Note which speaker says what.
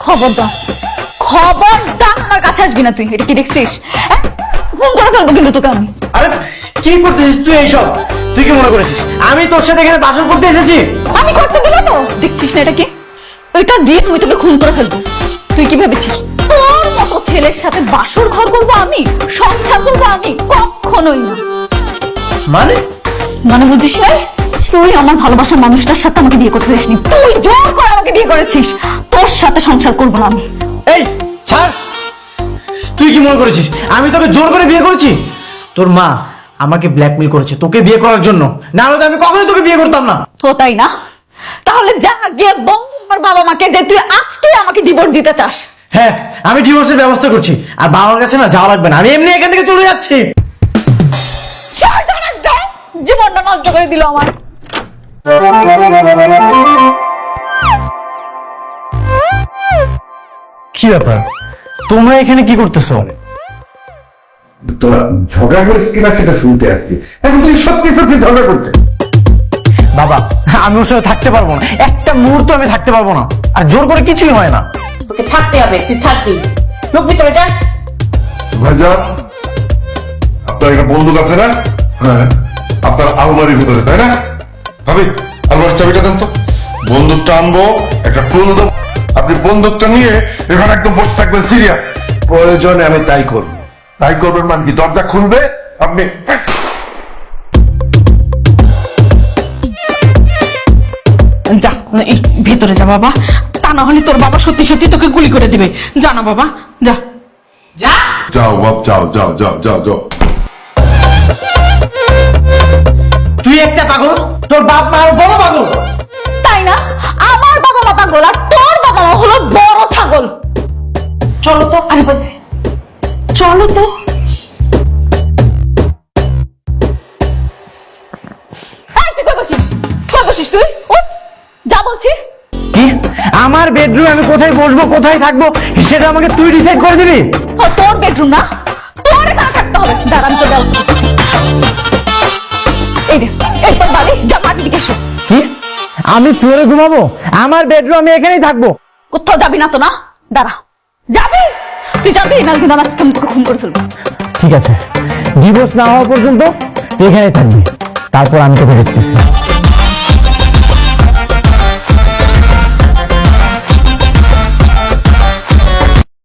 Speaker 1: খবরদার খবরদার আমার কাছে আসবি না তুই। এটা কি দেখছিস? ফোন করে ফেলবো কিন্তু তোকে আমি।
Speaker 2: আরে কি করতেছিস তুই এইসব? তুই কি মনে করেছিস আমি তোর সাথে এখানে বাসর করতে এসেছি?
Speaker 1: আমি করতে দিল তো, দেখছিস না এটা কি? ওইটা দিয়ে তুমি তোকে খুন করে ফেলবো। তুই কি ভেবেছিস তোর মতো ছেলের সাথে বাসর ঘর করবো আমি, সংসার করবো আমি? কখনোই না।
Speaker 2: মানে
Speaker 1: মানে বুঝিস না? তুই আমার ভালোবাসার মানুষটার সাথে আমাকে বিয়ে করতে দিসনি, তুই জোর করে আমাকে বিয়ে করেছিস। তোর সাথে সংসার করবো না আমি।
Speaker 2: এই ছাড়, তুই কি মনে করেছিস আমি তোকে জোর করে বিয়ে করেছি? তোর মা আমাকে ব্ল্যাকমেল করেছে তোকে বিয়ে করার জন্য, না হলে আমি কখনোই তোকে বিয়ে করতাম না।
Speaker 1: তো তাই না? তাহলে যা গিয়ে বল আমার বাবা মাকে যে তুই আজকে আমাকে ডিভোর্স দিতে চাস।
Speaker 2: হ্যাঁ আমি ডিভোর্সের ব্যবস্থা করছি, আর বাবার কাছে না যাওয়া লাগবে না, আমি এমনি এখান থেকে চলে যাচ্ছি।
Speaker 1: জীবনটা নষ্ট করে দিল আমার।
Speaker 2: কি ব্যাপার তোমরা এখানে কি করতেছো?
Speaker 3: তোরা ঝগড়া করিস কিনা সেটা শুনতে আসছি, এখন তুই সত্যি সত্যি ঝগড়া করতে।
Speaker 2: বাবা আমি ওর সাথে থাকতে পারবো না, একটা মুহূর্ত আমি থাকতে পারবো না, আর জোর করে কিছুই হয় না।
Speaker 4: তোকে থাকতে হবে, তুই থাকবি। লোক ভিতরে যা।
Speaker 3: ভাইজান আপনার একটা বন্দুক আছে না? হ্যাঁ আপনার আলমারির ভিতরে, তাই না? ভাবি আলমারির চাবিটা দেন তো। বন্দুকটা আনবো, একটা ক্লু দেবো, আপনি বন্দুকটা নিয়ে এখানে একদম বসে থাকবেন সিরিয়াস। প্রয়োজনে আমি তাই করব। তাই করবেন মানে কি? দরজা খুলবে আপনি
Speaker 4: যা এই ভিতরে যা বাবা, তা না হলে তোর বাবা সত্যি সত্যি তোকে গুলি করে দিবে। যা না বাবা, যা যা।
Speaker 3: যাও বাপ, যাও যাও যাও যাও যাও।
Speaker 2: তুই একটা পাগল, তোর বাপ মা বড় পাগল।
Speaker 1: তাই না? আমার বাবা মা পাগল আর তোর বাবা মা হলো বড় ছাগল।
Speaker 4: চলো তো। আরে বসে চলো তো।
Speaker 1: এই তুই কই বসিস? কই বসিস তুই? উঠ, যা বলছি।
Speaker 2: কি আমার বেডরুমে আমি কোথায় বসবো কোথায় থাকবো সেটা আমাকে তুই ডিসাইড করে দিবি?
Speaker 1: ও তোর বেডরুম না, তোর এখানে থাকতে হবে। দাঁড়ান তো দাও। এই দে, এই তোর বালিশ, যা মাটির দিকে এসো।
Speaker 2: কি আমি ফ্লোরে ঘুমাবো? আমার বেডরুম, আমি এখানেই থাকবো।
Speaker 1: কোথাও যাবি না তো? না দাঁড়া, যাবি? তুই যাবি না কিন্তু আমার আজকে আমি তোকে খুন করে ফেলবো।
Speaker 2: ঠিক আছে ডিভোর্স না হওয়া পর্যন্ত তুই এখানেই থাকবি, তারপর আমি তোকে দেখতেছি।